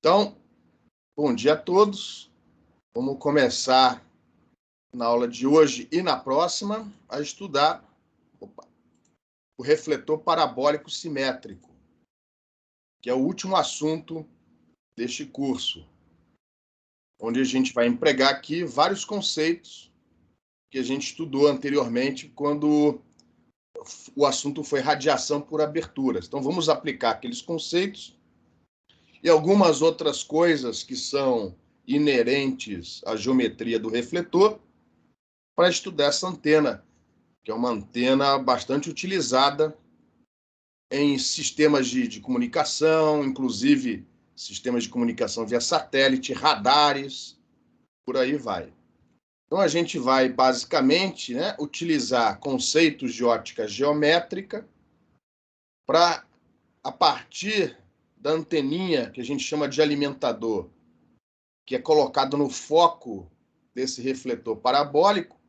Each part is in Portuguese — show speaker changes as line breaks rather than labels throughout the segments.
Então, bom dia a todos. Vamos começar na aula de hoje e na próxima a estudar o refletor parabólico simétrico, que é o último assunto deste curso, onde a gente vai empregar aqui vários conceitos que a gente estudou anteriormente quando o assunto foi radiação por aberturas. Então, vamos aplicar aqueles conceitos e algumas outras coisas que são inerentes à geometria do refletor para estudar essa antena, que é uma antena bastante utilizada em sistemas de comunicação, inclusive sistemas de comunicação via satélite, radares, por aí vai. Então, a gente vai, basicamente, utilizar conceitos de ótica geométrica para, a partir da anteninha, que a gente chama de alimentador, que é colocado no foco desse refletor parabólico,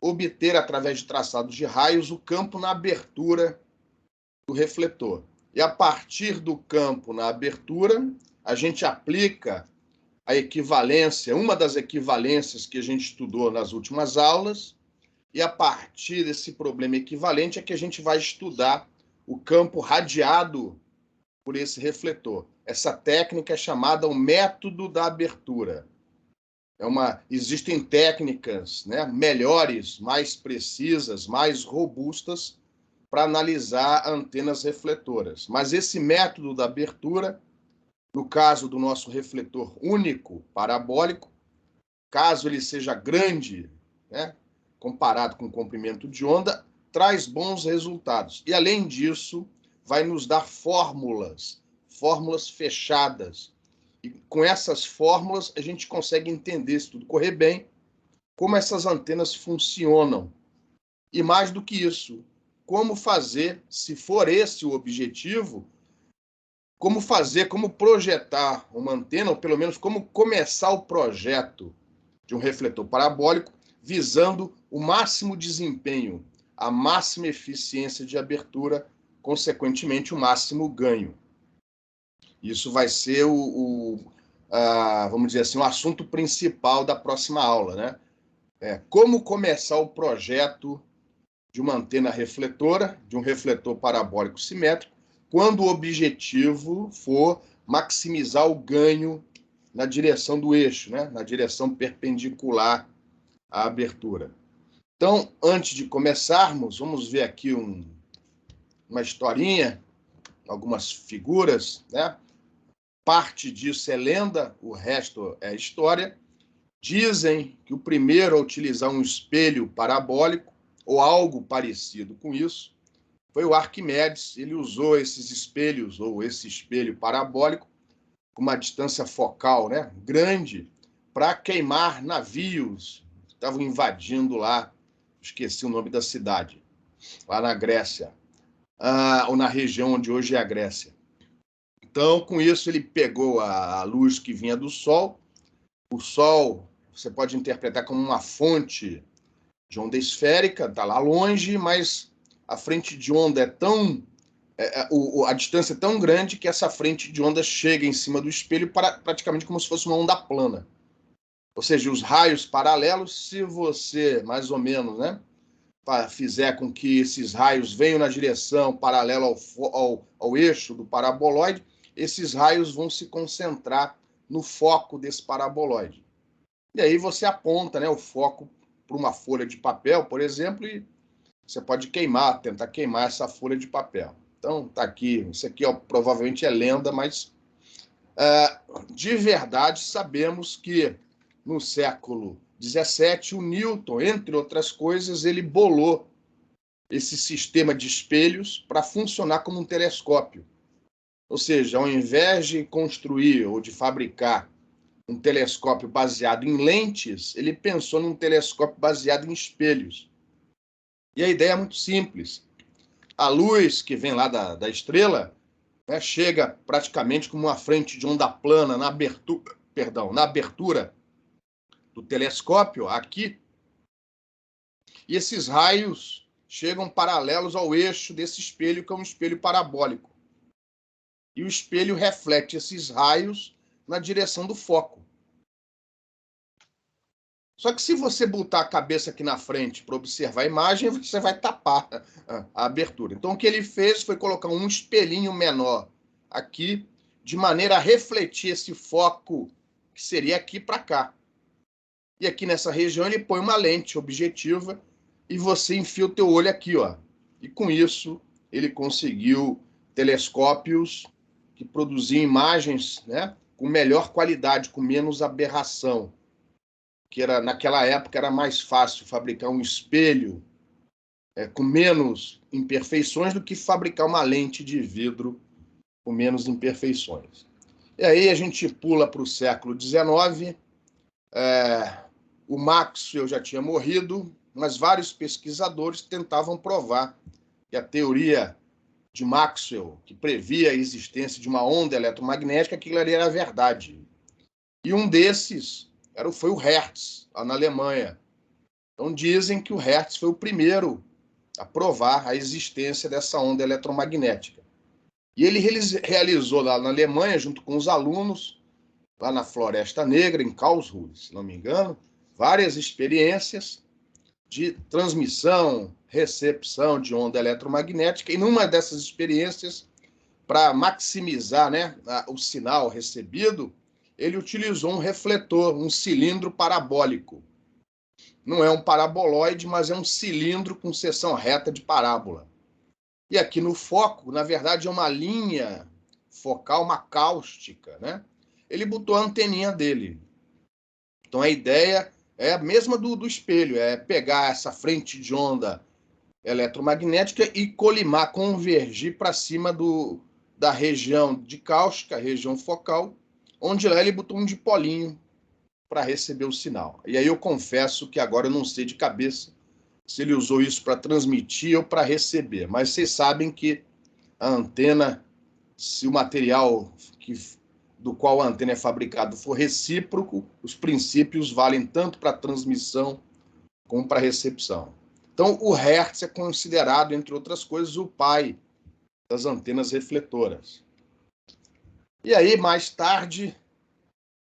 obter, através de traçados de raios, o campo na abertura do refletor. E, a partir do campo na abertura, a gente aplica a equivalência, uma das equivalências que a gente estudou nas últimas aulas, e a partir desse problema equivalente é que a gente vai estudar o campo radiado por esse refletor. Essa técnica é chamada o método da abertura. Existem técnicas, melhores, mais precisas, mais robustas para analisar antenas refletoras. Mas esse método da abertura, no caso do nosso refletor único parabólico, caso ele seja grande, comparado com o comprimento de onda, traz bons resultados. E, além disso, vai nos dar fórmulas fechadas. E com essas fórmulas, a gente consegue entender, se tudo correr bem, como essas antenas funcionam. E, mais do que isso, como fazer, se for esse o objetivo, como projetar uma antena, ou pelo menos como começar o projeto de um refletor parabólico, visando o máximo desempenho, a máxima eficiência de abertura, consequentemente, o máximo ganho. Isso vai ser vamos dizer assim, o assunto principal da próxima aula, como começar o projeto de uma antena refletora, de um refletor parabólico simétrico, quando o objetivo for maximizar o ganho na direção do eixo, na direção perpendicular à abertura. Então, antes de começarmos, vamos ver aqui uma historinha, algumas figuras, Parte disso é lenda, o resto é história. Dizem que o primeiro a utilizar um espelho parabólico, ou algo parecido com isso, foi o Arquimedes. Ele usou esses espelhos, ou esse espelho parabólico, com uma distância focal grande, para queimar navios que estavam invadindo lá, esqueci o nome da cidade, lá na Grécia, ou na região onde hoje é a Grécia. Então, com isso, ele pegou a luz que vinha do Sol. O Sol, você pode interpretar como uma fonte de onda esférica, está lá longe, mas a frente de onda a distância é tão grande que essa frente de onda chega em cima do espelho praticamente como se fosse uma onda plana. Ou seja, os raios paralelos, se você, mais ou menos, fizer com que esses raios venham na direção paralela ao eixo do paraboloide, esses raios vão se concentrar no foco desse paraboloide. E aí você aponta o foco para uma folha de papel, por exemplo, e você pode tentar queimar essa folha de papel. Então, está aqui, isso aqui provavelmente é lenda, mas de verdade sabemos que no século XVII, o Newton, entre outras coisas, ele bolou esse sistema de espelhos para funcionar como um telescópio. Ou seja, ao invés de construir ou de fabricar um telescópio baseado em lentes, ele pensou num telescópio baseado em espelhos. E a ideia é muito simples. A luz que vem lá da estrela chega praticamente como uma frente de onda plana na abertura do telescópio, aqui, e esses raios chegam paralelos ao eixo desse espelho, que é um espelho parabólico. E o espelho reflete esses raios na direção do foco. Só que se você botar a cabeça aqui na frente para observar a imagem, você vai tapar a abertura. Então, o que ele fez foi colocar um espelhinho menor aqui, de maneira a refletir esse foco, que seria aqui para cá. E aqui nessa região ele põe uma lente objetiva e você enfia o teu olho aqui, ó. E com isso ele conseguiu telescópios que produziam imagens, né, com melhor qualidade, com menos aberração. Que era, naquela época era mais fácil fabricar um espelho com menos imperfeições do que fabricar uma lente de vidro com menos imperfeições. E aí a gente pula para o século XIX. O Maxwell já tinha morrido, mas vários pesquisadores tentavam provar que a teoria de Maxwell, que previa a existência de uma onda eletromagnética, aquilo ali era verdade. E um desses foi o Hertz, lá na Alemanha. Então dizem que o Hertz foi o primeiro a provar a existência dessa onda eletromagnética. E ele realizou lá na Alemanha, junto com os alunos, lá na Floresta Negra, em Karlsruhe, se não me engano, várias experiências de transmissão, recepção de onda eletromagnética, e numa dessas experiências, para maximizar, né, o sinal recebido, ele utilizou um refletor, um cilindro parabólico. Não é um paraboloide, mas é um cilindro com seção reta de parábola. E aqui no foco, na verdade, é uma linha focal, uma cáustica, né? Ele botou a anteninha dele. Então a ideia é a mesma do espelho, é pegar essa frente de onda eletromagnética e colimar, convergir para cima da região de cáustica, região focal, onde lá ele botou um dipolinho para receber o sinal. E aí eu confesso que agora eu não sei de cabeça se ele usou isso para transmitir ou para receber, mas vocês sabem que a antena, se o material do qual a antena é fabricado for recíproco, os princípios valem tanto para transmissão como para recepção. Então, o Hertz é considerado, entre outras coisas, o pai das antenas refletoras. E aí, mais tarde,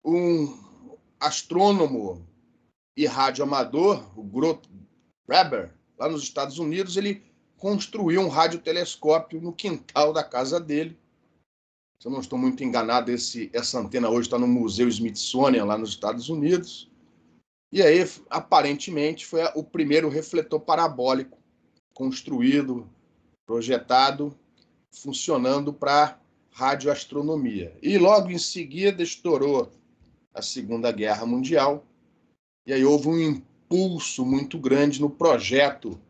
um astrônomo e radioamador, o Grote Reber, lá nos Estados Unidos, ele construiu um radiotelescópio no quintal da casa dele. Se eu não estou muito enganado, essa antena hoje está no Museu Smithsonian, lá nos Estados Unidos. E aí, aparentemente, foi o primeiro refletor parabólico construído, projetado, funcionando para radioastronomia. E logo em seguida estourou a Segunda Guerra Mundial, e aí houve um impulso muito grande no projeto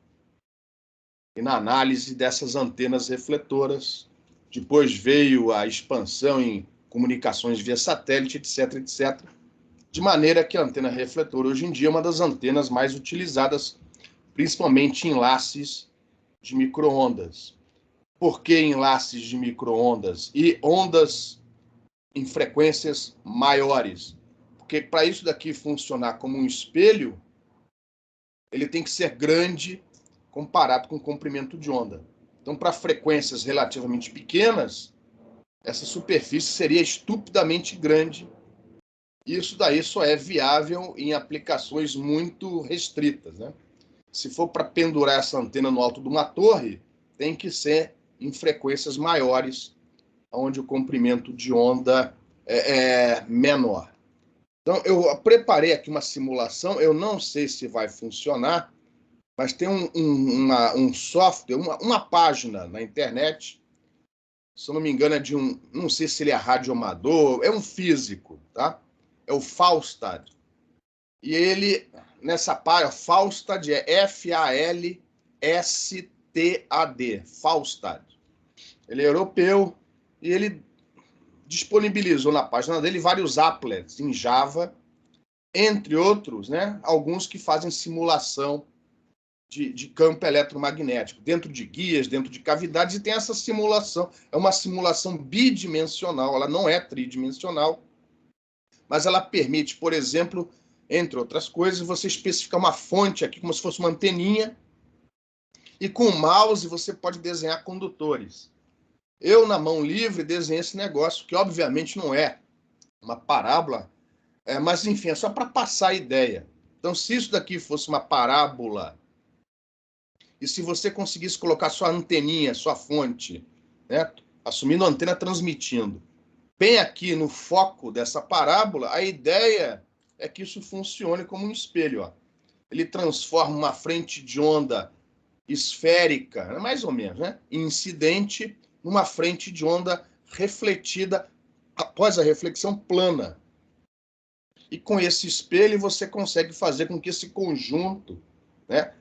e na análise dessas antenas refletoras. Depois veio a expansão em comunicações via satélite, etc., etc., de maneira que a antena refletora hoje em dia é uma das antenas mais utilizadas, principalmente em enlaces de micro-ondas. Por que enlaces de micro-ondas e ondas em frequências maiores? Porque para isso daqui funcionar como um espelho, ele tem que ser grande comparado com o comprimento de onda. Então, para frequências relativamente pequenas, essa superfície seria estupidamente grande. Isso daí só é viável em aplicações muito restritas, né? Se for para pendurar essa antena no alto de uma torre, tem que ser em frequências maiores, onde o comprimento de onda é menor. Então, eu preparei aqui uma simulação, eu não sei se vai funcionar, mas tem um software, uma página na internet, se eu não me engano é não sei se ele é radioamador, é um físico, tá? É o Falstad. E ele, nessa página, Falstad é Falstad, Falstad. Ele é europeu e ele disponibilizou na página dele vários applets em Java, entre outros, né, alguns que fazem simulação de campo eletromagnético, dentro de guias, dentro de cavidades, e tem essa simulação. É uma simulação bidimensional, ela não é tridimensional, mas ela permite, por exemplo, entre outras coisas, você especificar uma fonte aqui, como se fosse uma anteninha, e com o mouse você pode desenhar condutores. Eu, na mão livre, desenhei esse negócio, que obviamente não é uma parábola, mas, enfim, é só para passar a ideia. Então, se isso daqui fosse uma parábola, e se você conseguisse colocar sua anteninha, sua fonte, né, assumindo a antena transmitindo, bem aqui no foco dessa parábola, a ideia é que isso funcione como um espelho. Ó. Ele transforma uma frente de onda esférica, mais ou menos, né, incidente, numa frente de onda refletida após a reflexão plana. E com esse espelho você consegue fazer com que esse conjunto, né,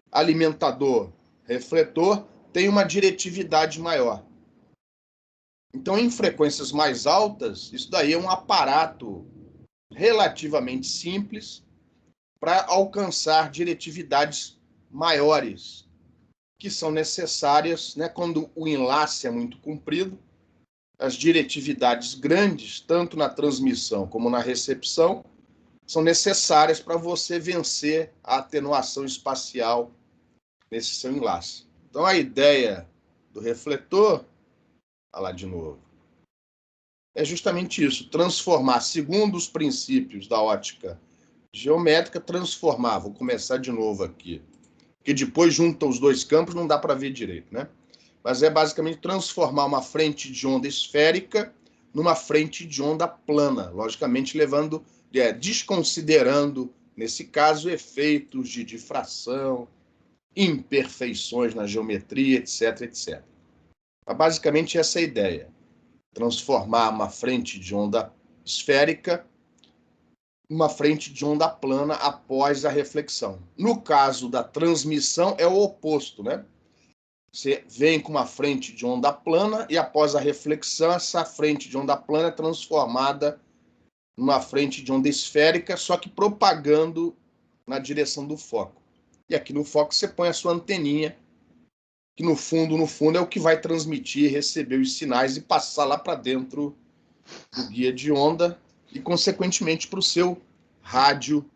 alimentador, refletor, tenha uma diretividade maior. Então, em frequências mais altas, isso daí é um aparato relativamente simples para alcançar diretividades maiores, que são necessárias, né, quando o enlace é muito comprido. As diretividades grandes, tanto na transmissão como na recepção, são necessárias para você vencer a atenuação espacial nesse seu enlace. Então, a ideia do refletor, olha lá de novo, é justamente isso, transformar, segundo os princípios da ótica geométrica, transformar, vou começar de novo aqui, porque depois junta os dois campos, não dá para ver direito, né? Mas é basicamente transformar uma frente de onda esférica numa frente de onda plana, logicamente desconsiderando, nesse caso, efeitos de difração, imperfeições na geometria, etc, etc. Mas basicamente essa é a ideia, transformar uma frente de onda esférica numa frente de onda plana após a reflexão. No caso da transmissão, é o oposto, né? Você vem com uma frente de onda plana e após a reflexão, essa frente de onda plana é transformada numa frente de onda esférica, só que propagando na direção do foco. E aqui no foco você põe a sua anteninha, que no fundo é o que vai transmitir, receber os sinais e passar lá para dentro do guia de onda e, consequentemente, para o seu rádio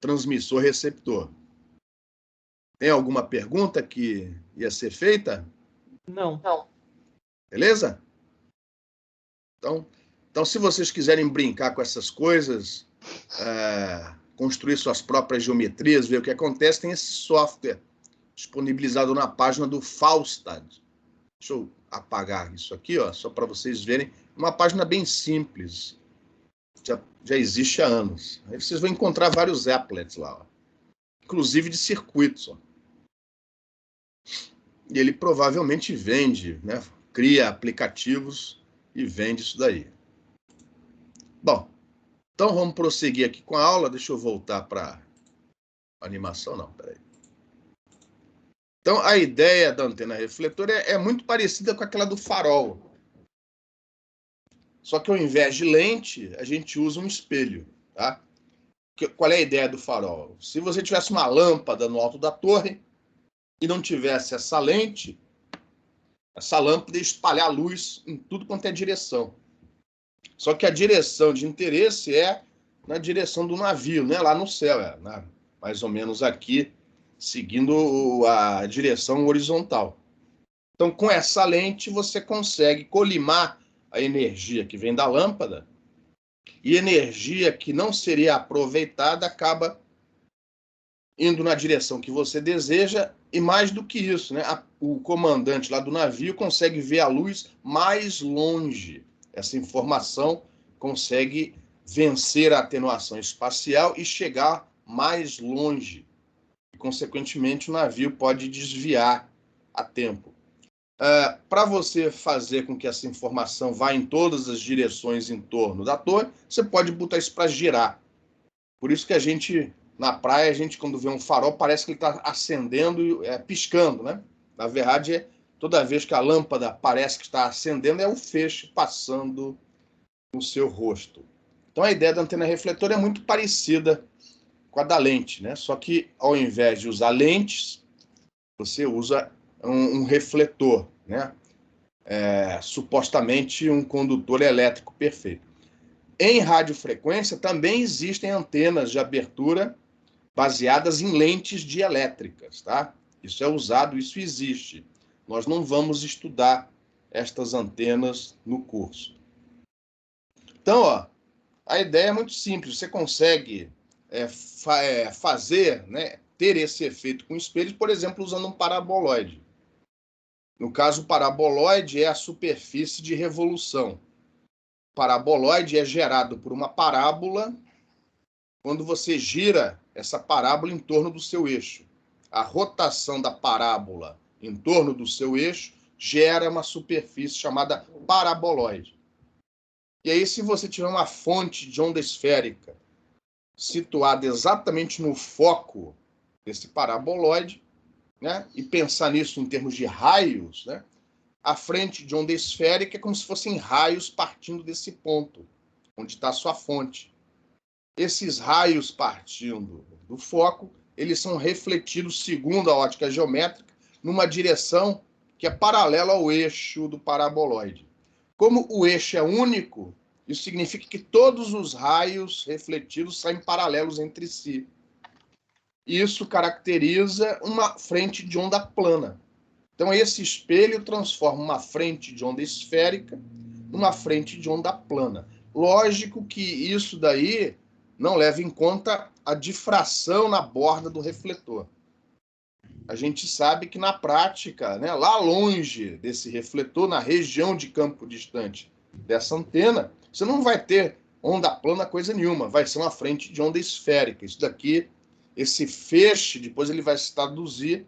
transmissor receptor. Tem alguma pergunta que ia ser feita?
Não.
Beleza? Então, se vocês quiserem brincar com essas coisas, construir suas próprias geometrias, ver o que acontece, tem esse software disponibilizado na página do Falstad. Deixa eu apagar isso aqui, ó, só para vocês verem. Uma página bem simples. Já existe há anos. Aí vocês vão encontrar vários applets lá, ó, inclusive de circuitos. Ó. E ele provavelmente vende, né? Cria aplicativos e vende isso daí. Bom, então vamos prosseguir aqui com a aula. Deixa eu voltar para a animação. Não, peraí. Então, a ideia da antena refletora é muito parecida com aquela do farol. Só que ao invés de lente, a gente usa um espelho. Tá? Qual é a ideia do farol? Se você tivesse uma lâmpada no alto da torre e não tivesse essa lente, essa lâmpada ia espalhar luz em tudo quanto é direção. Só que a direção de interesse é na direção do navio, né? Lá no céu, né? Mais ou menos aqui, seguindo a direção horizontal. Então, com essa lente, você consegue colimar a energia que vem da lâmpada e energia que não seria aproveitada acaba indo na direção que você deseja e, mais do que isso, né? O comandante lá do navio consegue ver a luz mais longe. Essa informação consegue vencer a atenuação espacial e chegar mais longe. E, consequentemente, o navio pode desviar a tempo. Para você fazer com que essa informação vá em todas as direções em torno da torre, você pode botar isso para girar. Por isso que a gente, na praia, quando vê um farol, parece que ele está acendendo, piscando, né? Na verdade, toda vez que a lâmpada parece que está acendendo, é o feixe passando no seu rosto. Então, a ideia da antena refletora é muito parecida com a da lente, né? Só que, ao invés de usar lentes, você usa um refletor, né? Supostamente um condutor elétrico perfeito. Em radiofrequência também existem antenas de abertura baseadas em lentes dielétricas, tá? Isso é usado, isso existe. Nós não vamos estudar estas antenas no curso. Então, ó, a ideia é muito simples. Você consegue fazer, né, ter esse efeito com espelhos, por exemplo, usando um paraboloide. No caso, o paraboloide é a superfície de revolução. O paraboloide é gerado por uma parábola quando você gira essa parábola em torno do seu eixo. A rotação da parábola em torno do seu eixo gera uma superfície chamada paraboloide. E aí, se você tiver uma fonte de onda esférica situada exatamente no foco desse paraboloide, né, e pensar nisso em termos de raios, né, a frente de onda esférica é como se fossem raios partindo desse ponto, onde está a sua fonte. Esses raios partindo do foco, eles são refletidos, segundo a ótica geométrica, numa direção que é paralela ao eixo do paraboloide. Como o eixo é único, isso significa que todos os raios refletidos saem paralelos entre si. Isso caracteriza uma frente de onda plana. Então, esse espelho transforma uma frente de onda esférica numa frente de onda plana. Lógico que isso daí não leva em conta a difração na borda do refletor. A gente sabe que na prática, né, lá longe desse refletor, na região de campo distante dessa antena, você não vai ter onda plana coisa nenhuma, vai ser uma frente de onda esférica. Isso daqui, esse feixe, depois ele vai se traduzir,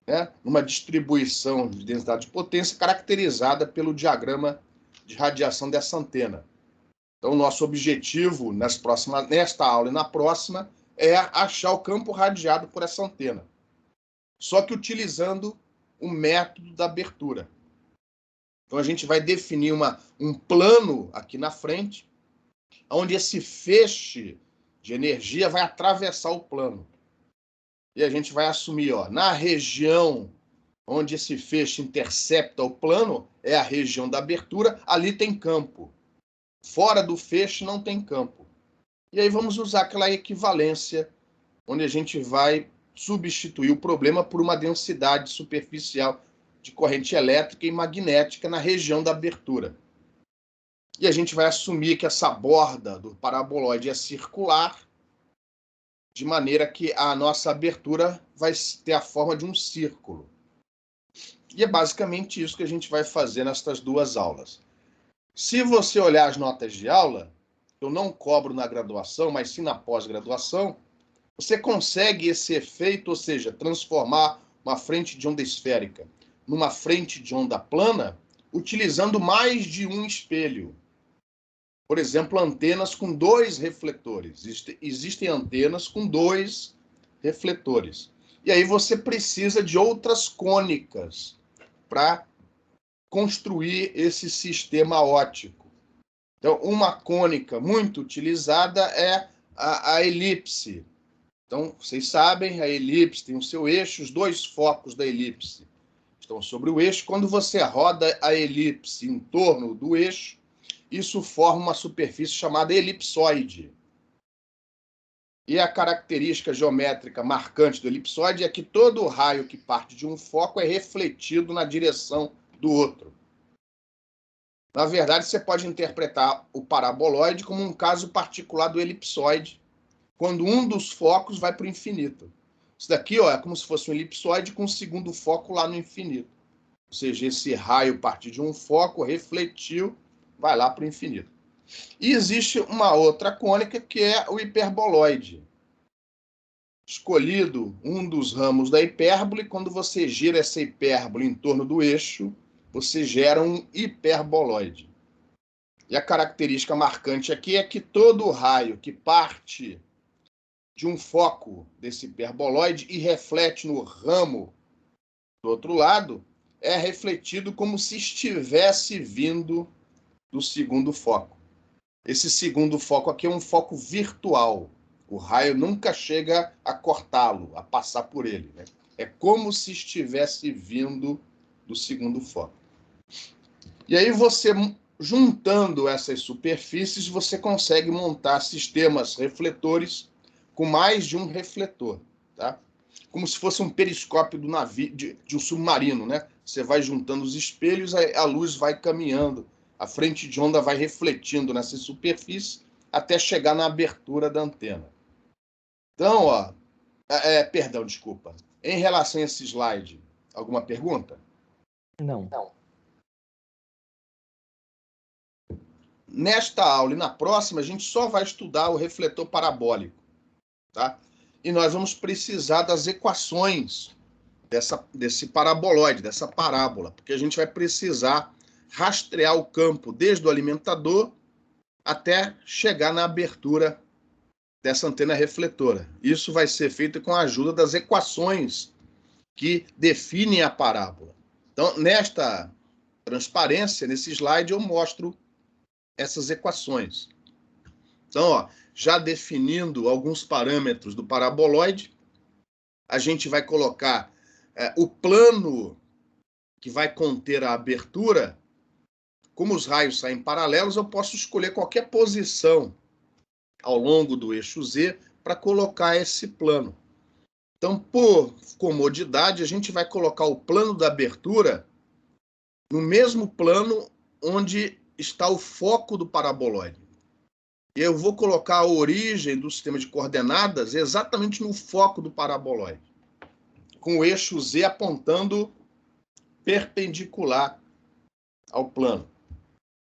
né, numa distribuição de densidade de potência caracterizada pelo diagrama de radiação dessa antena. Então, nosso objetivo nesta aula e na próxima é achar o campo radiado por essa antena. Só que utilizando o método da abertura. Então, a gente vai definir um plano aqui na frente, onde esse feixe de energia vai atravessar o plano. E a gente vai assumir, ó, na região onde esse feixe intercepta o plano, é a região da abertura, ali tem campo. Fora do feixe não tem campo. E aí vamos usar aquela equivalência, onde a gente vai substituir o problema por uma densidade superficial de corrente elétrica e magnética na região da abertura. E a gente vai assumir que essa borda do paraboloide é circular, de maneira que a nossa abertura vai ter a forma de um círculo. E é basicamente isso que a gente vai fazer nestas duas aulas. Se você olhar as notas de aula, eu não cobro na graduação, mas sim na pós-graduação, você consegue esse efeito, ou seja, transformar uma frente de onda esférica numa frente de onda plana, utilizando mais de um espelho. Por exemplo, antenas com 2 refletores. Existem antenas com 2 refletores. E aí você precisa de outras cônicas para construir esse sistema óptico. Então, uma cônica muito utilizada é a elipse. Então, vocês sabem, a elipse tem o seu eixo, os 2 focos da elipse estão sobre o eixo. Quando você roda a elipse em torno do eixo, isso forma uma superfície chamada elipsoide. E a característica geométrica marcante do elipsoide é que todo raio que parte de um foco é refletido na direção do outro. Na verdade, você pode interpretar o paraboloide como um caso particular do elipsoide, quando um dos focos vai para o infinito. Isso daqui, ó, é como se fosse um elipsoide com um segundo foco lá no infinito. Ou seja, esse raio parte de um foco, refletiu, vai lá para o infinito. E existe uma outra cônica que é o hiperboloide. Escolhido um dos ramos da hipérbole, quando você gira essa hipérbole em torno do eixo, você gera um hiperboloide. E a característica marcante aqui é que todo raio que parte de um foco desse hiperboloide e reflete no ramo do outro lado, é refletido como se estivesse vindo do segundo foco. Esse segundo foco aqui é um foco virtual. O raio nunca chega a cortá-lo, a passar por ele, né? É como se estivesse vindo do segundo foco. E aí você, juntando essas superfícies, você consegue montar sistemas refletores com mais de um refletor, tá? Como se fosse um periscópio do navio, de um submarino, né? Você vai juntando os espelhos, a luz vai caminhando A frente de onda vai refletindo nessa superfície até chegar na abertura da antena. Então, ó, perdão, desculpa. Em relação a esse slide, alguma pergunta?
Não.
Nesta aula e na próxima, a gente só vai estudar o refletor parabólico, tá? E nós vamos precisar das equações desse paraboloide, dessa parábola, porque a gente vai precisar rastrear o campo desde o alimentador até chegar na abertura dessa antena refletora. Isso vai ser feito com a ajuda das equações que definem a parábola. Então, nesta transparência, nesse slide, eu mostro essas equações. Então, ó, já definindo alguns parâmetros do paraboloide, a gente vai colocar o plano que vai conter a abertura. Como os raios saem paralelos, eu posso escolher qualquer posição ao longo do eixo Z para colocar esse plano. Então, por comodidade, a gente vai colocar o plano da abertura no mesmo plano onde está o foco do paraboloide. Eu vou colocar a origem do sistema de coordenadas exatamente no foco do paraboloide, com o eixo Z apontando perpendicular ao plano.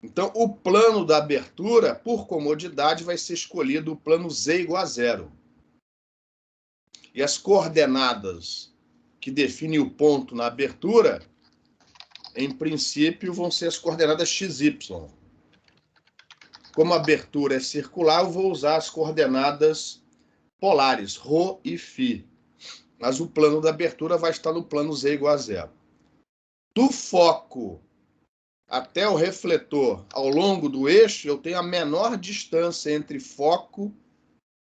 Então, o plano da abertura, por comodidade, vai ser escolhido o plano Z igual a 0. E as coordenadas que definem o ponto na abertura, em princípio, vão ser as coordenadas XY. Como a abertura é circular, eu vou usar as coordenadas polares, ρ e φ. Mas o plano da abertura vai estar no plano Z igual a 0. Do foco até o refletor, ao longo do eixo, eu tenho a menor distância entre foco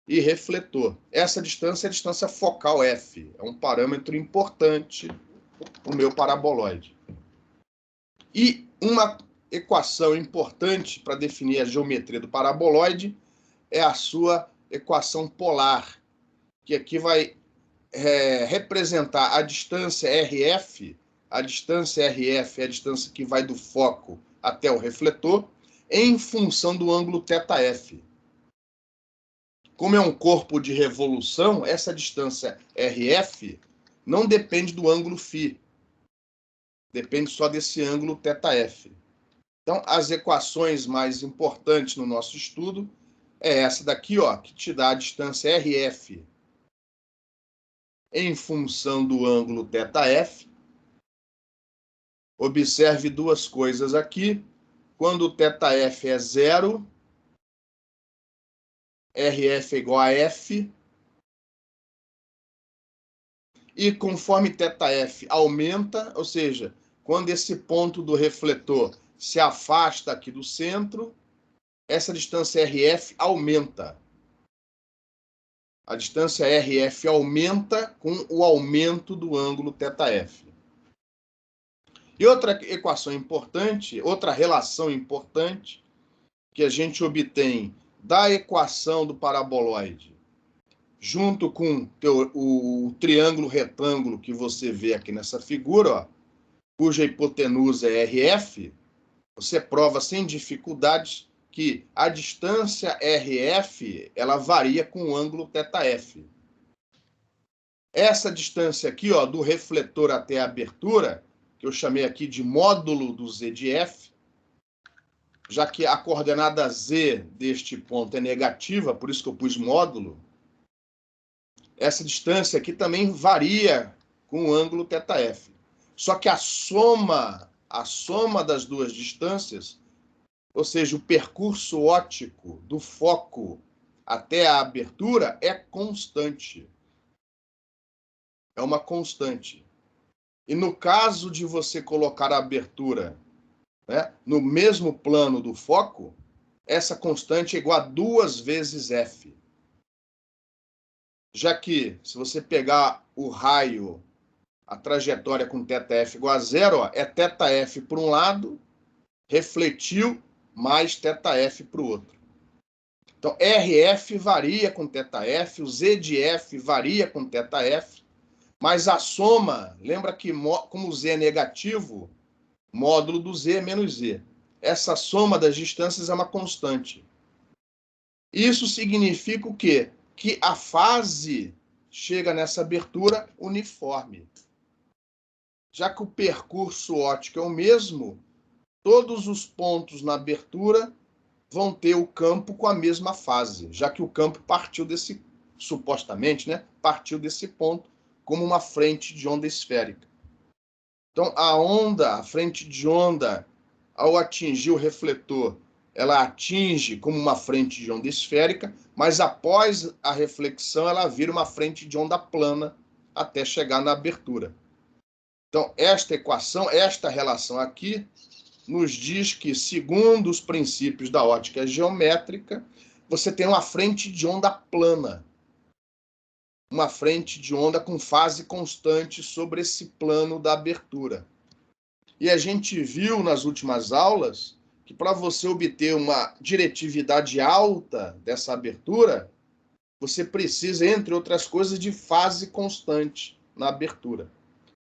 e refletor. Essa distância é a distância focal F. É um parâmetro importante para o meu paraboloide. E uma equação importante para definir a geometria do paraboloide é a sua equação polar, que aqui vai representar a distância RF. A distância RF é a distância que vai do foco até o refletor, em função do ângulo θf. Como é um corpo de revolução, essa distância RF não depende do ângulo φ. Depende só desse ângulo θf. Então, as equações mais importantes no nosso estudo é essa daqui, ó, que te dá a distância RF em função do ângulo θf. Observe duas coisas aqui. Quando o θf é 0, RF é igual a F. E conforme θf aumenta, ou seja, quando esse ponto do refletor se afasta aqui do centro, essa distância RF aumenta. A distância RF aumenta com o aumento do ângulo θf. E outra equação importante, outra relação importante, que a gente obtém da equação do paraboloide, junto com o triângulo retângulo que você vê aqui nessa figura, ó, cuja hipotenusa é RF, você prova sem dificuldades que a distância RF ela varia com o ângulo θf. Essa distância aqui, ó, do refletor até a abertura, que eu chamei aqui de módulo do Z de F, já que a coordenada Z deste ponto é negativa, por isso que eu pus módulo, essa distância aqui também varia com o ângulo θf. Só que a soma das duas distâncias, ou seja, o percurso óptico do foco até a abertura é constante. É uma constante. E no caso de você colocar a abertura, né, no mesmo plano do foco, essa constante é igual a 2 vezes F. Já que, se você pegar o raio, a trajetória com θf igual a 0, ó, é θf para um lado, refletiu, mais θf para o outro. Então, RF varia com θf, o Z de F varia com θf, mas a soma, lembra que como o Z é negativo, módulo do Z é menos Z. essa soma das distâncias é uma constante. Isso significa o quê? Que a fase chega nessa abertura uniforme. Já que o percurso óptico é o mesmo, todos os pontos na abertura vão ter o campo com a mesma fase, já que o campo partiu desse, supostamente, né, partiu desse ponto como uma frente de onda esférica. Então, a frente de onda, ao atingir o refletor, ela atinge como uma frente de onda esférica, mas após a reflexão, ela vira uma frente de onda plana até chegar na abertura. Então, esta equação, esta relação aqui, nos diz que, segundo os princípios da ótica geométrica, você tem uma frente de onda plana, uma frente de onda com fase constante sobre esse plano da abertura. E a gente viu nas últimas aulas que para você obter uma diretividade alta dessa abertura, você precisa, entre outras coisas, de fase constante na abertura.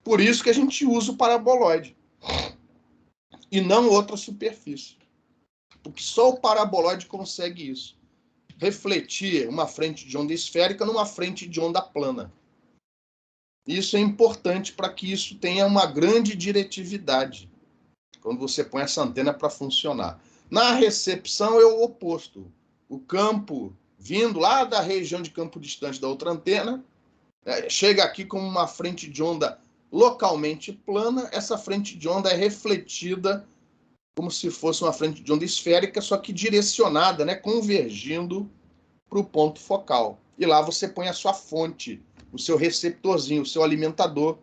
Por isso que a gente usa o paraboloide e não outra superfície. Porque só o paraboloide consegue isso. Refletir uma frente de onda esférica numa frente de onda plana. Isso é importante para que isso tenha uma grande diretividade, quando você põe essa antena para funcionar. Na recepção é o oposto. O campo vindo lá da região de campo distante da outra antena, chega aqui como uma frente de onda localmente plana, essa frente de onda é refletida como se fosse uma frente de onda esférica, só que direcionada, né, convergindo para o ponto focal. E lá você põe a sua fonte, o seu receptorzinho, o seu alimentador,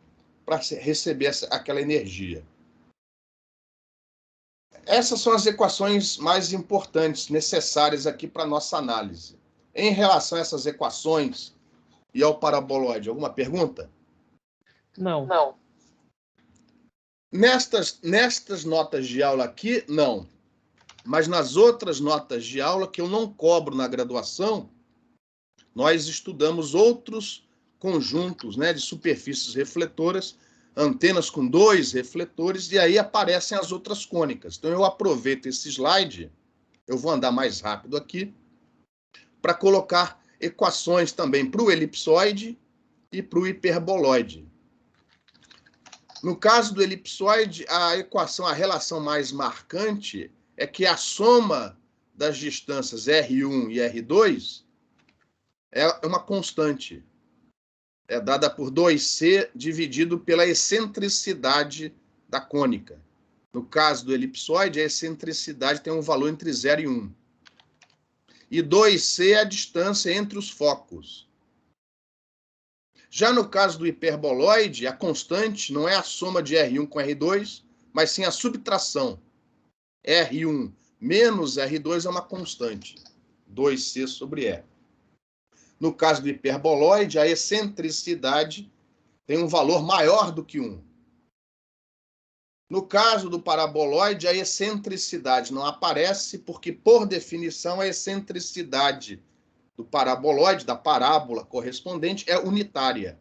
para receber aquela energia. Essas são as equações mais importantes, necessárias aqui para a nossa análise. Em relação a essas equações e ao paraboloide, alguma pergunta?
Não.
Nestas notas de aula aqui, não. Mas nas outras notas de aula que eu não cobro na graduação, nós estudamos outros conjuntos, né, de superfícies refletoras, antenas com 2 refletores, e aí aparecem as outras cônicas. Então eu aproveito esse slide, eu vou andar mais rápido aqui, para colocar equações também para o elipsoide e para o hiperboloide. No caso do elipsoide, a equação, a relação mais marcante é que a soma das distâncias R1 e R2 é uma constante. É dada por 2C dividido pela excentricidade da cônica. No caso do elipsoide, a excentricidade tem um valor entre 0 e 1. E 2C é a distância entre os focos. Já no caso do hiperboloide, a constante não é a soma de R1 com R2, mas sim a subtração. R1 menos R2 é uma constante, 2C sobre E. No caso do hiperboloide, a excentricidade tem um valor maior do que 1. No caso do paraboloide, a excentricidade não aparece porque, por definição, a excentricidade do paraboloide, da parábola correspondente, é unitária.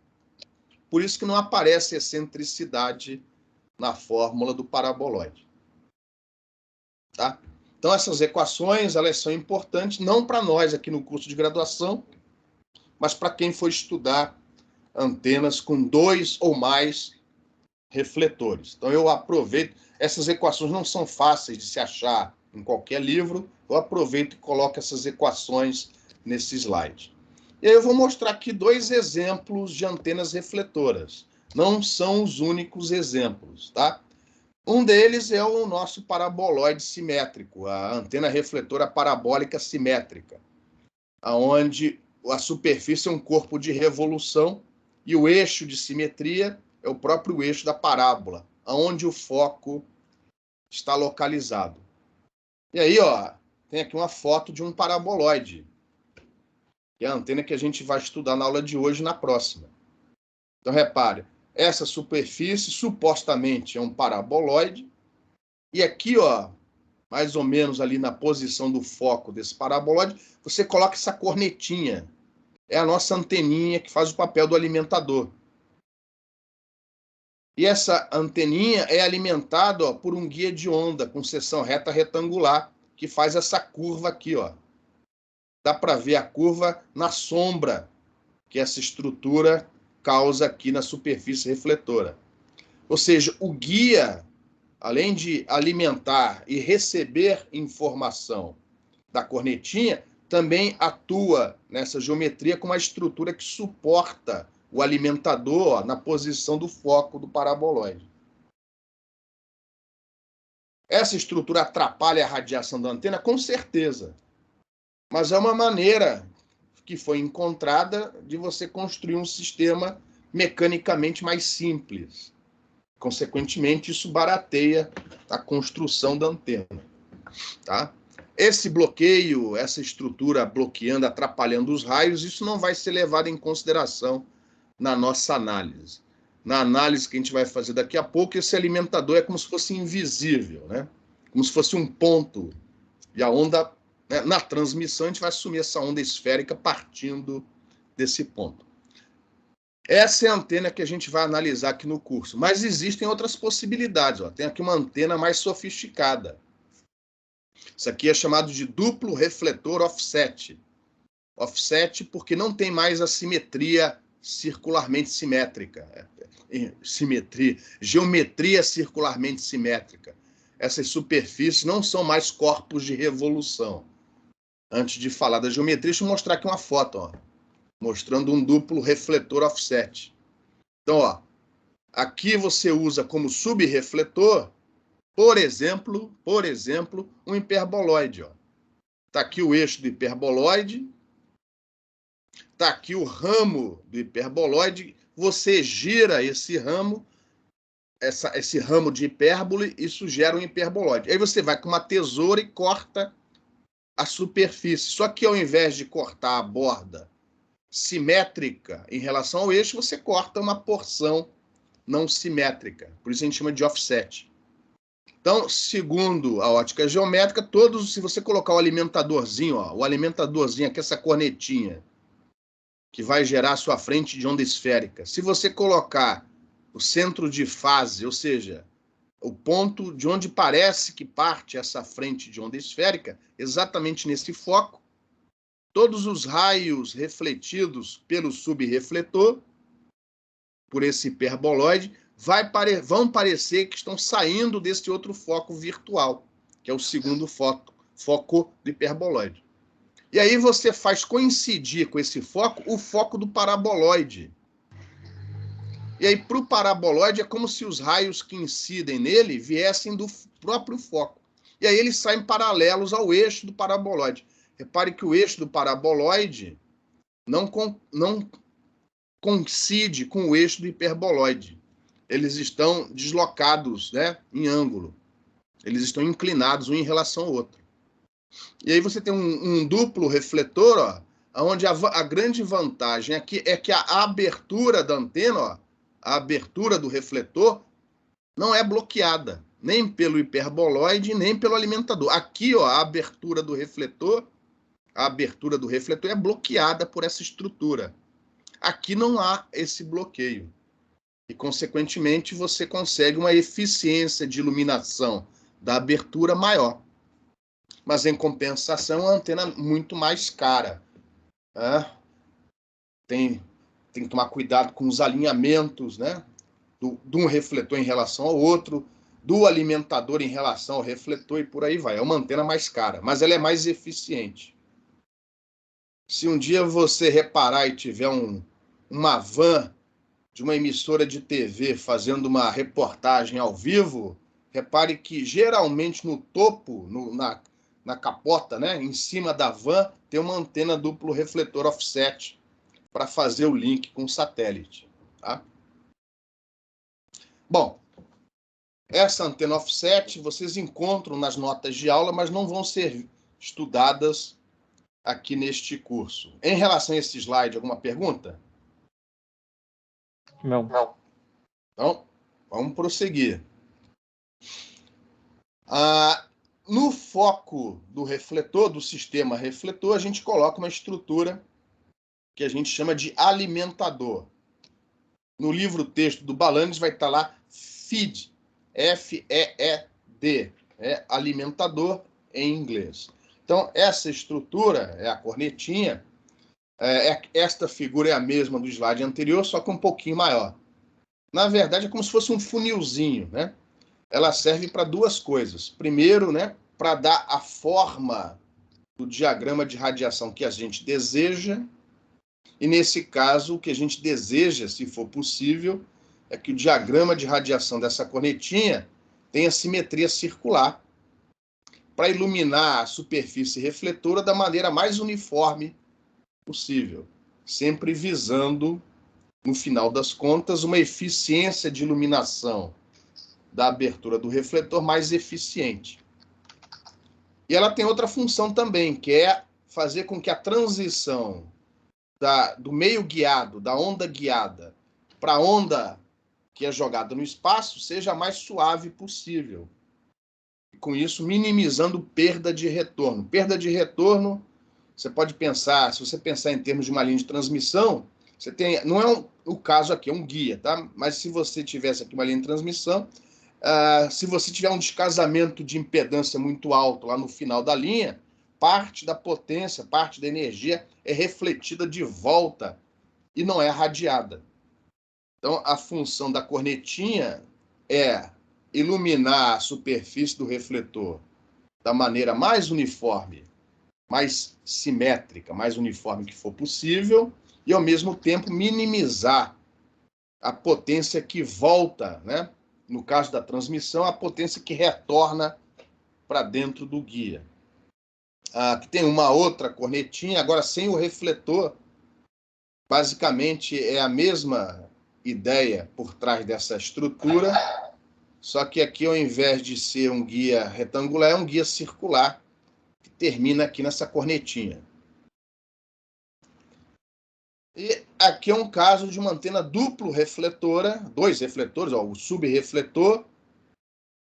Por isso que não aparece excentricidade na fórmula do paraboloide. Tá? Então, essas equações, elas são importantes, não para nós aqui no curso de graduação, mas para quem for estudar antenas com 2 ou mais refletores. Então, eu aproveito, essas equações não são fáceis de se achar em qualquer livro, eu aproveito e coloco essas equações nesse slide. E aí eu vou mostrar aqui 2 exemplos de antenas refletoras. Não são os únicos exemplos, tá? Um deles é o nosso paraboloide simétrico, a antena refletora parabólica simétrica, onde a superfície é um corpo de revolução e o eixo de simetria é o próprio eixo da parábola, onde o foco está localizado. E aí, ó, tem aqui uma foto de um paraboloide, que é a antena que a gente vai estudar na aula de hoje e na próxima. Então, repare, essa superfície supostamente é um paraboloide, e aqui, ó, mais ou menos ali na posição do foco desse paraboloide, você coloca essa cornetinha. É a nossa anteninha que faz o papel do alimentador. E essa anteninha é alimentada por um guia de onda com seção reta retangular, que faz essa curva aqui. Ó. Dá para ver a curva na sombra que essa estrutura causa aqui na superfície refletora. Ou seja, o guia, além de alimentar e receber informação da cornetinha, também atua nessa geometria com uma estrutura que suporta o alimentador na posição do foco do paraboloide. Essa estrutura atrapalha a radiação da antena? Com certeza. Mas é uma maneira que foi encontrada de você construir um sistema mecanicamente mais simples. Consequentemente, isso barateia a construção da antena. Tá? Esse bloqueio, essa estrutura bloqueando, atrapalhando os raios, isso não vai ser levado em consideração na nossa análise. Na análise que a gente vai fazer daqui a pouco, esse alimentador é como se fosse invisível, né? Como se fosse um ponto. E a onda, né, na transmissão, a gente vai assumir essa onda esférica partindo desse ponto. Essa é a antena que a gente vai analisar aqui no curso. Mas existem outras possibilidades. Ó. Tem aqui uma antena mais sofisticada. Isso aqui é chamado de duplo refletor offset. Offset porque não tem mais a simetria circularmente simétrica. Geometria circularmente simétrica. Essas superfícies não são mais corpos de revolução. Antes de falar da geometria, deixa eu mostrar aqui uma foto, ó, mostrando um duplo refletor offset. Então, ó, aqui você usa como subrefletor, por exemplo, um hiperboloide. Está aqui o eixo do hiperboloide, está aqui o ramo do hiperboloide, você gira esse ramo, esse ramo de hipérbole, isso gera um hiperboloide. Aí você vai com uma tesoura e corta a superfície. Só que ao invés de cortar a borda simétrica em relação ao eixo, você corta uma porção não simétrica. Por isso a gente chama de offset. Então, segundo a ótica geométrica, se você colocar o alimentadorzinho, ó, aqui, essa cornetinha, que vai gerar a sua frente de onda esférica, se você colocar o centro de fase, ou seja, o ponto de onde parece que parte essa frente de onda esférica, exatamente nesse foco, todos os raios refletidos pelo subrefletor, por esse hiperboloide, vão parecer que estão saindo desse outro foco virtual, que é o segundo foco do hiperboloide. E aí você faz coincidir com esse foco o foco do paraboloide. E aí, para o paraboloide, é como se os raios que incidem nele viessem do próprio foco. E aí eles saem paralelos ao eixo do paraboloide. Repare que o eixo do paraboloide não coincide com o eixo do hiperboloide. Eles estão deslocados, né, em ângulo. Eles estão inclinados um em relação ao outro. E aí você tem um duplo refletor, ó, onde a grande vantagem aqui é que a abertura da antena, ó, a abertura do refletor, não é bloqueada, nem pelo hiperboloide, nem pelo alimentador. Aqui, ó, a abertura do refletor é bloqueada por essa estrutura. Aqui não há esse bloqueio. E, consequentemente, você consegue uma eficiência de iluminação da abertura maior. Mas, em compensação, é uma antena muito mais cara. Né? Tem que tomar cuidado com os alinhamentos, né? De um refletor em relação ao outro, do alimentador em relação ao refletor e por aí vai. É uma antena mais cara, mas ela é mais eficiente. Se um dia você reparar e tiver uma van de uma emissora de TV fazendo uma reportagem ao vivo, repare que geralmente no topo, na capota, né, em cima da van, tem uma antena duplo refletor offset para fazer o link com o satélite. Tá? Bom, essa antena offset vocês encontram nas notas de aula, mas não vão ser estudadas aqui neste curso. Em relação a esse slide, alguma pergunta?
Não.
Então, vamos prosseguir. No foco do refletor, do sistema refletor, a gente coloca uma estrutura que a gente chama de alimentador. No livro texto do Balanes vai estar lá feed, F-E-E-D, é alimentador em inglês. Então, essa estrutura é a cornetinha. Esta figura é a mesma do slide anterior, só que um pouquinho maior. Na verdade, é como se fosse um funilzinho, né? Ela serve para duas coisas. Primeiro, né, para dar a forma do diagrama de radiação que a gente deseja. E, nesse caso, o que a gente deseja, se for possível, é que o diagrama de radiação dessa cornetinha tenha simetria circular para iluminar a superfície refletora da maneira mais uniforme possível, sempre visando, no final das contas, uma eficiência de iluminação da abertura do refletor mais eficiente. E ela tem outra função também, que é fazer com que a transição do meio guiado, da onda guiada, para a onda que é jogada no espaço, seja a mais suave possível. E, com isso, minimizando perda de retorno. Perda de retorno, você pode pensar, se você pensar em termos de uma linha de transmissão, você tem, não é o caso aqui, é um guia, tá? Mas se você tivesse aqui uma linha de transmissão, se você tiver um descasamento de impedância muito alto lá no final da linha, parte da potência, parte da energia é refletida de volta e não é radiada. Então, a função da cornetinha é iluminar a superfície do refletor da maneira mais uniforme, mais simétrica, mais uniforme que for possível, e, ao mesmo tempo, minimizar a potência que volta, né? No caso da transmissão, a potência que retorna para dentro do guia. Aqui tem uma outra cornetinha, agora sem o refletor. Basicamente é a mesma ideia por trás dessa estrutura, só que aqui, ao invés de ser um guia retangular, é um guia circular, que termina aqui nessa cornetinha. E aqui é um caso de uma antena duplo refletora, dois refletores, ó, o subrefletor,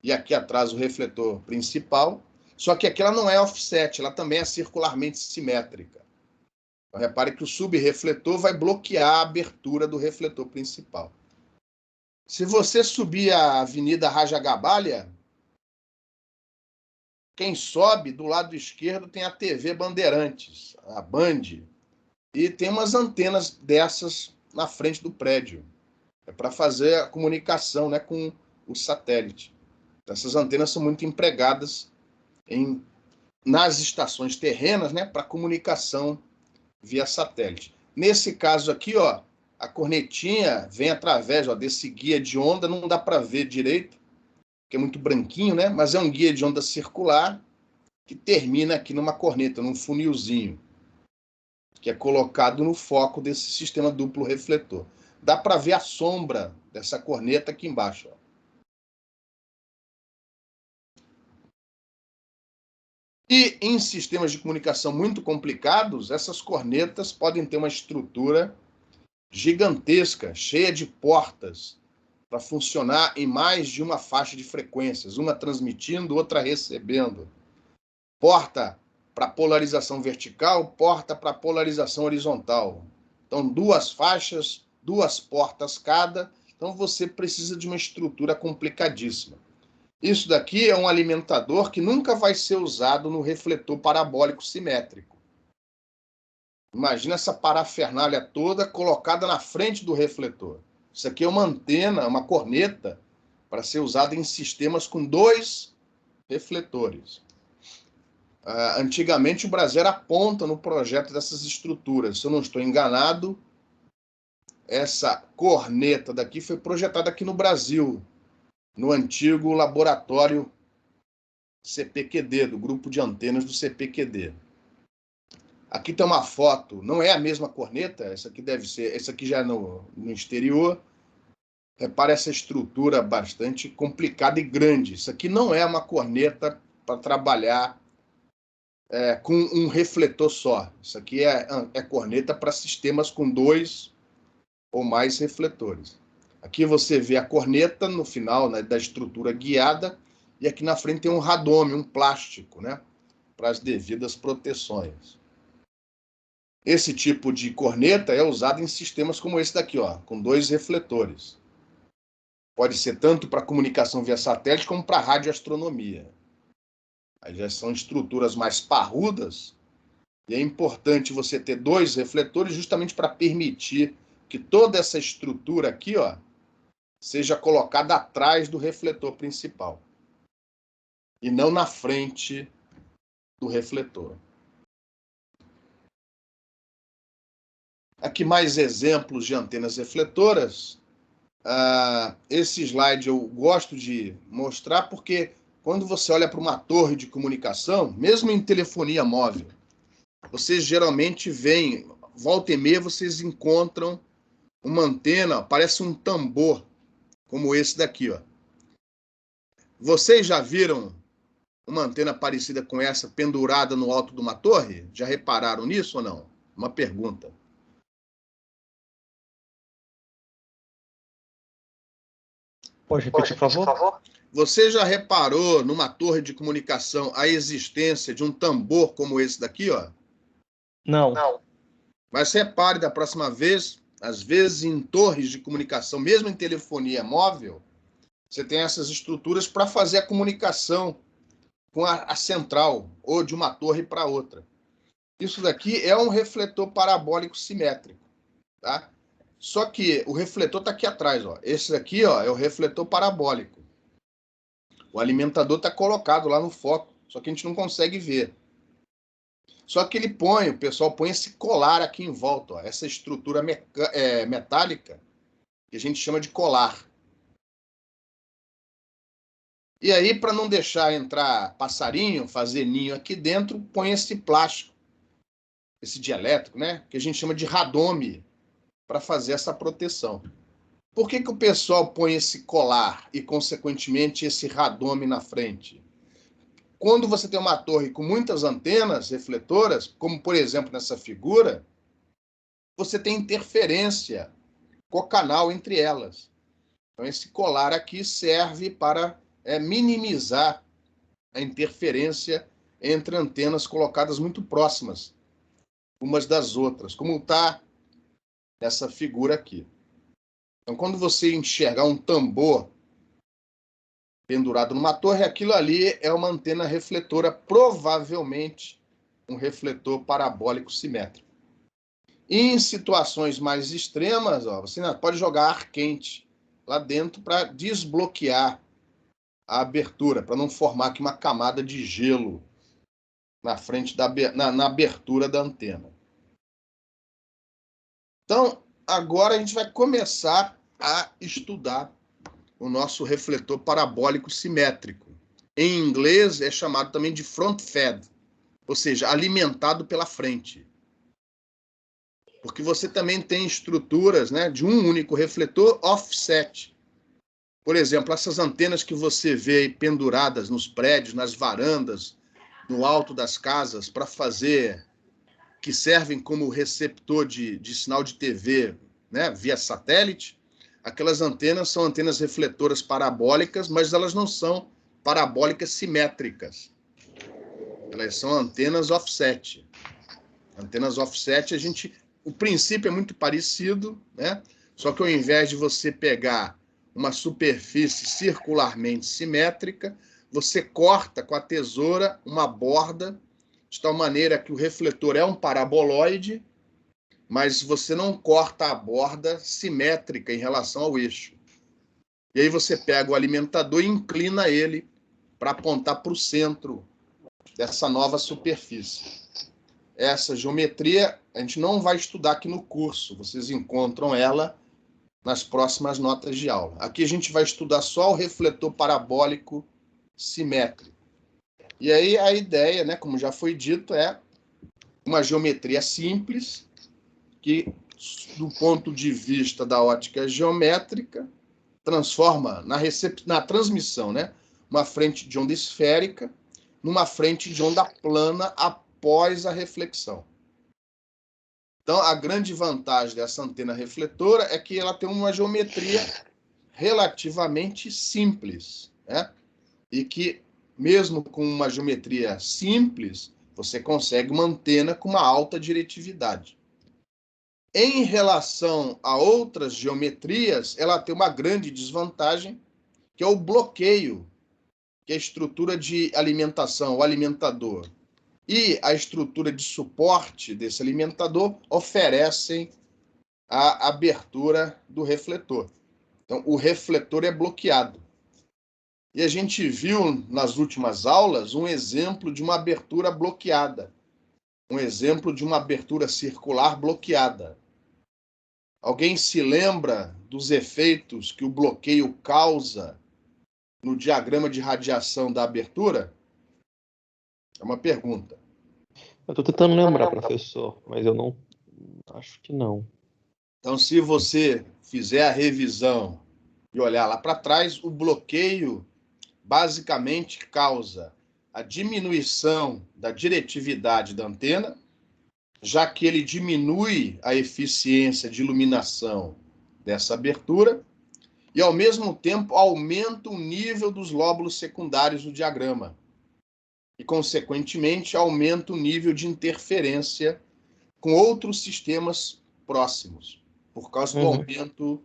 e aqui atrás o refletor principal, só que aqui ela não é offset, ela também é circularmente simétrica. Então, repare que o subrefletor vai bloquear a abertura do refletor principal. Se você subir a Avenida Rajagabalha, quem sobe do lado esquerdo tem a TV Bandeirantes, a Band, e tem umas antenas dessas na frente do prédio. É para fazer a comunicação, né, com o satélite. Essas antenas são muito empregadas nas estações terrenas, né, para comunicação via satélite. Nesse caso aqui, ó, a cornetinha vem através, ó, desse guia de onda, não dá para ver direito, porque é muito branquinho, né? Mas é um guia de onda circular que termina aqui numa corneta, num funilzinho, que é colocado no foco desse sistema duplo refletor. Dá para ver a sombra dessa corneta aqui embaixo, ó. E em sistemas de comunicação muito complicados, essas cornetas podem ter uma estrutura gigantesca, cheia de portas, para funcionar em mais de uma faixa de frequências, uma transmitindo, outra recebendo. Porta para polarização vertical, porta para polarização horizontal. Então, duas faixas, duas portas cada. Então, você precisa de uma estrutura complicadíssima. Isso daqui é um alimentador que nunca vai ser usado no refletor parabólico simétrico. Imagina essa parafernália toda colocada na frente do refletor. Isso aqui é uma antena, uma corneta, para ser usada em sistemas com dois refletores. Antigamente, o Brasil era ponta no projeto dessas estruturas. Se eu não estou enganado, essa corneta daqui foi projetada aqui no Brasil, no antigo laboratório CPQD, do grupo de antenas do CPQD. Aqui tem uma foto, não é a mesma corneta, essa aqui deve ser, essa aqui já é no exterior. Repare essa estrutura bastante complicada e grande. Isso aqui não é uma corneta para trabalhar com um refletor só. Isso aqui é corneta para sistemas com dois ou mais refletores. Aqui você vê a corneta no final, né, da estrutura guiada, e aqui na frente tem um radome, um plástico, né, para as devidas proteções. Esse tipo de corneta é usado em sistemas como esse daqui, ó, com dois refletores. Pode ser tanto para comunicação via satélite como para radioastronomia. Aí já são estruturas mais parrudas, e é importante você ter 2 refletores justamente para permitir que toda essa estrutura aqui, ó, seja colocada atrás do refletor principal e não na frente do refletor. Aqui mais exemplos de antenas refletoras. Esse slide eu gosto de mostrar porque quando você olha para uma torre de comunicação, mesmo em telefonia móvel, vocês geralmente veem, volta e meia, vocês encontram uma antena, parece um tambor, como esse daqui, ó. Vocês já viram uma antena parecida com essa pendurada no alto de uma torre? Já repararam nisso ou não? Uma pergunta.
Pode repetir, por favor?
Você já reparou numa torre de comunicação a existência de um tambor como esse daqui, ó?
Não.
Mas repare da próxima vez, às vezes em torres de comunicação, mesmo em telefonia móvel, você tem essas estruturas para fazer a comunicação com a central, ou de uma torre para outra. Isso daqui é um refletor parabólico simétrico, tá? Só que o refletor está aqui atrás, ó. Esse daqui, ó, é o refletor parabólico. O alimentador está colocado lá no foco, só que a gente não consegue ver. Só que o pessoal põe esse colar aqui em volta, ó, essa estrutura metálica, que a gente chama de colar. E aí, para não deixar entrar passarinho, fazer ninho aqui dentro, põe esse plástico, esse dielétrico, né? Que a gente chama de radome, para fazer essa proteção. Por que o pessoal põe esse colar e, consequentemente, esse radome na frente? Quando você tem uma torre com muitas antenas refletoras, como, por exemplo, nessa figura, você tem interferência cocanal entre elas. Então, esse colar aqui serve para minimizar a interferência entre antenas colocadas muito próximas umas das outras, como está nessa figura aqui. Então, quando você enxergar um tambor pendurado numa torre, aquilo ali é uma antena refletora, provavelmente um refletor parabólico simétrico. E em situações mais extremas, ó, você pode jogar ar quente lá dentro para desbloquear a abertura, para não formar aqui uma camada de gelo na frente na abertura da antena. Então, agora a gente vai começar a estudar o nosso refletor parabólico simétrico. Em inglês é chamado também de front-fed, ou seja, alimentado pela frente. Porque você também tem estruturas, né, de um único refletor offset. Por exemplo, essas antenas que você vê aí penduradas nos prédios, nas varandas, no alto das casas, para fazer, que servem como receptor de sinal de TV, né, via satélite. Aquelas antenas são antenas refletoras parabólicas, mas elas não são parabólicas simétricas. Elas são antenas offset. Antenas offset, o princípio é muito parecido, né? Só que ao invés de você pegar uma superfície circularmente simétrica, você corta com a tesoura uma borda, de tal maneira que o refletor é um paraboloide, mas você não corta a borda simétrica em relação ao eixo. E aí você pega o alimentador e inclina ele para apontar para o centro dessa nova superfície. Essa geometria a gente não vai estudar aqui no curso, vocês encontram ela nas próximas notas de aula. Aqui a gente vai estudar só o refletor parabólico simétrico. E aí a ideia, né, como já foi dito, é uma geometria simples, que, do ponto de vista da ótica geométrica, transforma na transmissão, né, uma frente de onda esférica numa frente de onda plana após a reflexão. Então, a grande vantagem dessa antena refletora é que ela tem uma geometria relativamente simples, né? E que, mesmo com uma geometria simples, você consegue uma antena com uma alta diretividade. em relação a outras geometrias, ela tem uma grande desvantagem, que é o bloqueio, que é a estrutura de alimentação, o alimentador, e a estrutura de suporte desse alimentador oferecem a abertura do refletor. Então, o refletor é bloqueado. E a gente viu nas últimas aulas um exemplo de uma abertura bloqueada, um exemplo de uma abertura circular bloqueada. Alguém se lembra dos efeitos que o bloqueio causa no diagrama de radiação da abertura? É uma pergunta.
Eu tô tentando lembrar, professor, mas eu não acho que não.
Então, se você fizer a revisão e olhar lá para trás, o bloqueio basicamente causa a diminuição da diretividade da antena, já que ele diminui a eficiência de iluminação dessa abertura e, ao mesmo tempo, aumenta o nível dos lóbulos secundários do diagrama e, consequentemente, aumenta o nível de interferência com outros sistemas próximos, por causa do aumento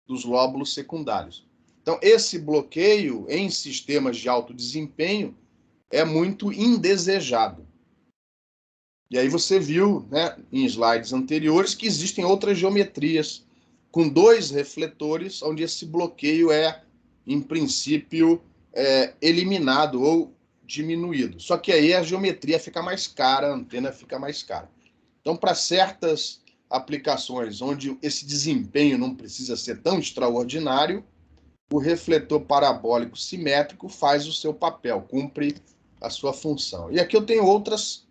dos lóbulos secundários. Então, esse bloqueio em sistemas de alto desempenho é muito indesejado. E aí você viu, né, em slides anteriores, que existem outras geometrias com 2 refletores, onde esse bloqueio é, em princípio, eliminado ou diminuído. Só que aí a geometria fica mais cara, a antena fica mais cara. Então, para certas aplicações onde esse desempenho não precisa ser tão extraordinário, o refletor parabólico simétrico faz o seu papel, cumpre a sua função. E aqui eu tenho outras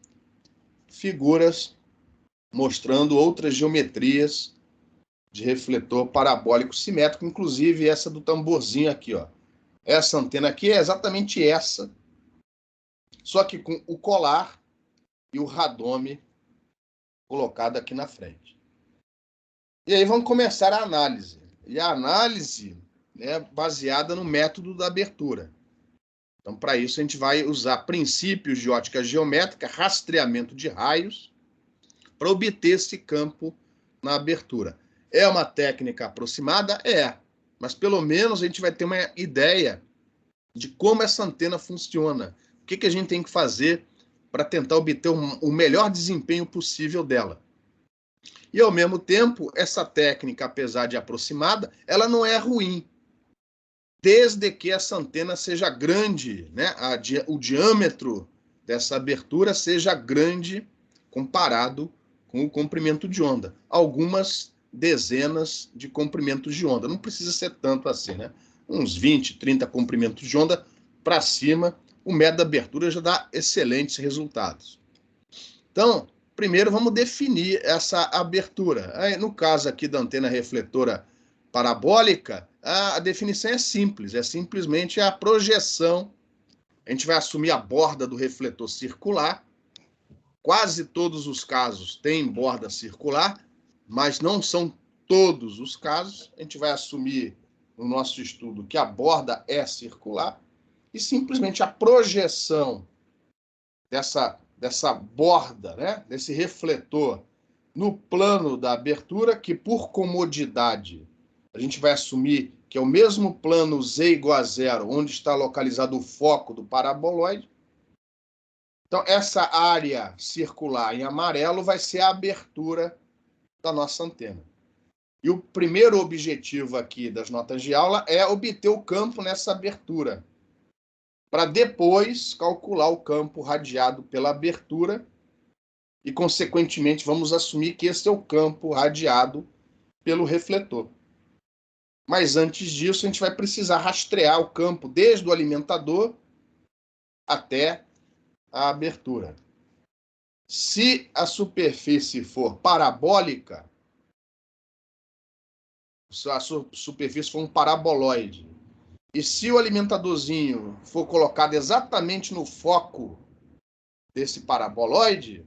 figuras mostrando outras geometrias de refletor parabólico simétrico, inclusive essa do tamborzinho aqui, ó. Essa antena aqui é exatamente essa, só que com o colar e o radome colocado aqui na frente. E aí vamos começar a análise. E a análise é baseada no método da abertura. Então, para isso, a gente vai usar princípios de ótica geométrica, rastreamento de raios, para obter esse campo na abertura. É uma técnica aproximada? É. Mas, pelo menos, a gente vai ter uma ideia de como essa antena funciona. O que a gente tem que fazer para tentar obter o melhor desempenho possível dela. E, ao mesmo tempo, essa técnica, apesar de aproximada, ela não é ruim, desde que essa antena seja grande, né? O diâmetro dessa abertura seja grande comparado com o comprimento de onda. Algumas dezenas de comprimentos de onda. Não precisa ser tanto assim, né? Uns 20, 30 comprimentos de onda para cima, o método da abertura já dá excelentes resultados. Então, primeiro vamos definir essa abertura. Aí, no caso aqui da antena refletora parabólica, a definição é simples, é simplesmente a projeção. A gente vai assumir a borda do refletor circular. Quase todos os casos têm borda circular, mas não são todos os casos. A gente vai assumir no nosso estudo que a borda é circular e simplesmente a projeção dessa borda, né, desse refletor no plano da abertura, que por comodidade a gente vai assumir que é o mesmo plano Z igual a 0, onde está localizado o foco do paraboloide. Então, essa área circular em amarelo vai ser a abertura da nossa antena. E o primeiro objetivo aqui das notas de aula é obter o campo nessa abertura, para depois calcular o campo radiado pela abertura e, consequentemente, vamos assumir que esse é o campo radiado pelo refletor. Mas antes disso, a gente vai precisar rastrear o campo desde o alimentador até a abertura. Se a superfície for parabólica, se a superfície for um paraboloide, e se o alimentadorzinho for colocado exatamente no foco desse paraboloide,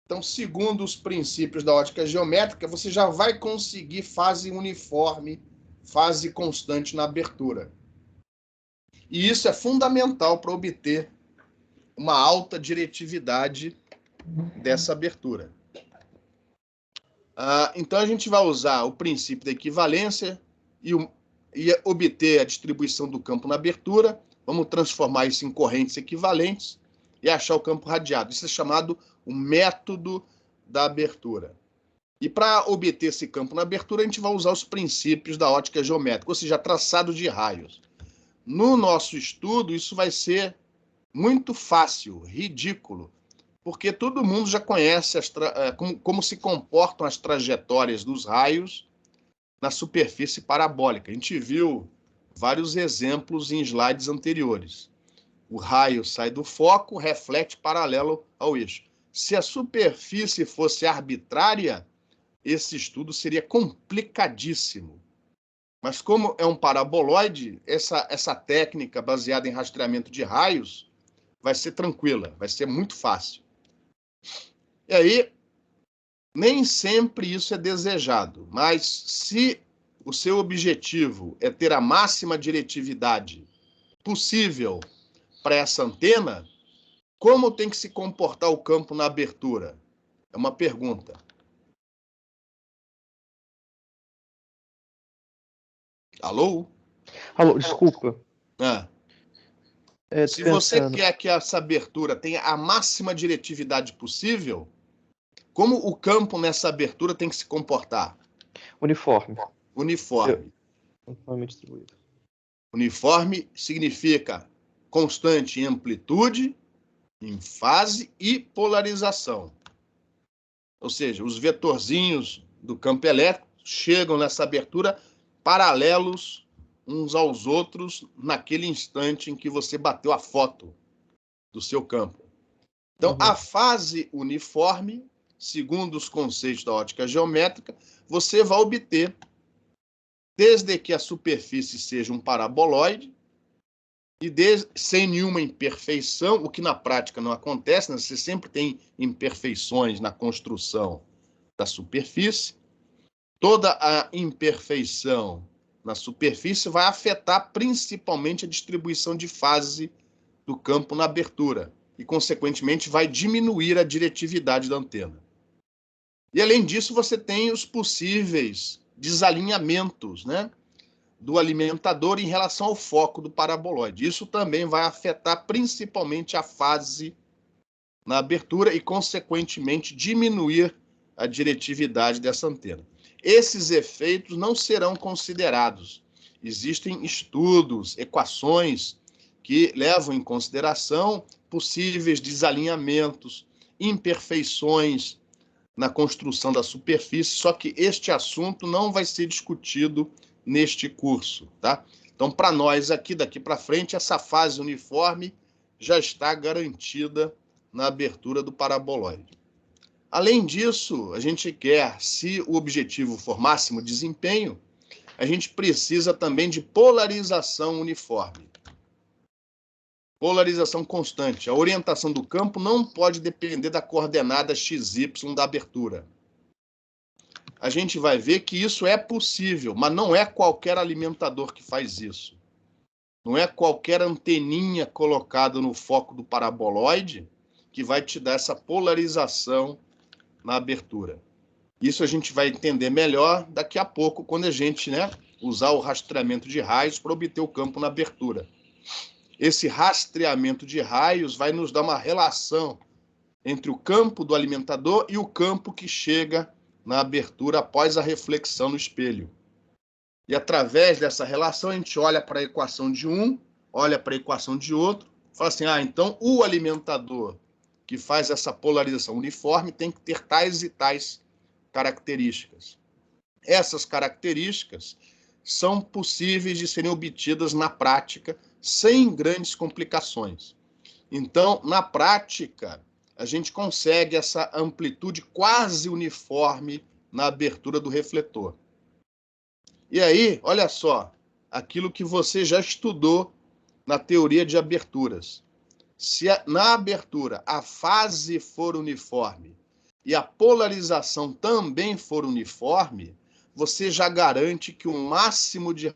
então, segundo os princípios da ótica geométrica, você já vai conseguir fase uniforme, fase constante na abertura. E isso é fundamental para obter uma alta diretividade dessa abertura. Então, a gente vai usar o princípio da equivalência e obter a distribuição do campo na abertura. Vamos transformar isso em correntes equivalentes e achar o campo radiado. Isso é chamado o método da abertura. E para obter esse campo na abertura, a gente vai usar os princípios da ótica geométrica, ou seja, traçado de raios. No nosso estudo, isso vai ser muito fácil, ridículo, porque todo mundo já conhece como se comportam as trajetórias dos raios na superfície parabólica. A gente viu vários exemplos em slides anteriores. O raio sai do foco, reflete paralelo ao eixo. Se a superfície fosse arbitrária, esse estudo seria complicadíssimo. Mas como é um paraboloide, essa técnica baseada em rastreamento de raios vai ser tranquila, vai ser muito fácil. E aí, nem sempre isso é desejado, mas se o seu objetivo é ter a máxima diretividade possível para essa antena, como tem que se comportar o campo na abertura? É uma pergunta. Alô?
Alô, desculpa.
Se você quer que essa abertura tenha a máxima diretividade possível, como o campo nessa abertura tem que se comportar?
Uniforme.
Uniforme.
Uniforme distribuído.
Uniforme significa constante em amplitude, em fase e polarização. Ou seja, os vetorzinhos do campo elétrico chegam nessa abertura paralelos uns aos outros naquele instante em que você bateu a foto do seu campo. Então, a fase uniforme, segundo os conceitos da ótica geométrica, você vai obter desde que a superfície seja um paraboloide e sem nenhuma imperfeição, o que na prática não acontece, né? Você sempre tem imperfeições na construção da superfície. Toda a imperfeição na superfície vai afetar principalmente a distribuição de fase do campo na abertura e, consequentemente, vai diminuir a diretividade da antena. E, além disso, você tem os possíveis desalinhamentos, né, do alimentador em relação ao foco do paraboloide. Isso também vai afetar principalmente a fase na abertura e, consequentemente, diminuir a diretividade dessa antena. Esses efeitos não serão considerados. Existem estudos, equações que levam em consideração possíveis desalinhamentos, imperfeições na construção da superfície, só que este assunto não vai ser discutido neste curso, tá? Então, para nós aqui, daqui para frente, essa fase uniforme já está garantida na abertura do paraboloide. Além disso, a gente quer, se o objetivo for máximo desempenho, a gente precisa também de polarização uniforme. Polarização constante. A orientação do campo não pode depender da coordenada XY da abertura. A gente vai ver que isso é possível, mas não é qualquer alimentador que faz isso. Não é qualquer anteninha colocada no foco do paraboloide que vai te dar essa polarização na abertura. Isso a gente vai entender melhor daqui a pouco, quando a gente, usar o rastreamento de raios para obter o campo na abertura. Esse rastreamento de raios vai nos dar uma relação entre o campo do alimentador e o campo que chega na abertura após a reflexão no espelho. E através dessa relação, a gente olha para a equação de um, olha para a equação de outro, fala assim, então o alimentador que faz essa polarização uniforme tem que ter tais e tais características. Essas características são possíveis de serem obtidas na prática sem grandes complicações. Então, na prática, a gente consegue essa amplitude quase uniforme na abertura do refletor. E aí, olha só, aquilo que você já estudou na teoria de aberturas. Se na abertura a fase for uniforme e a polarização também for uniforme, você já garante que o máximo de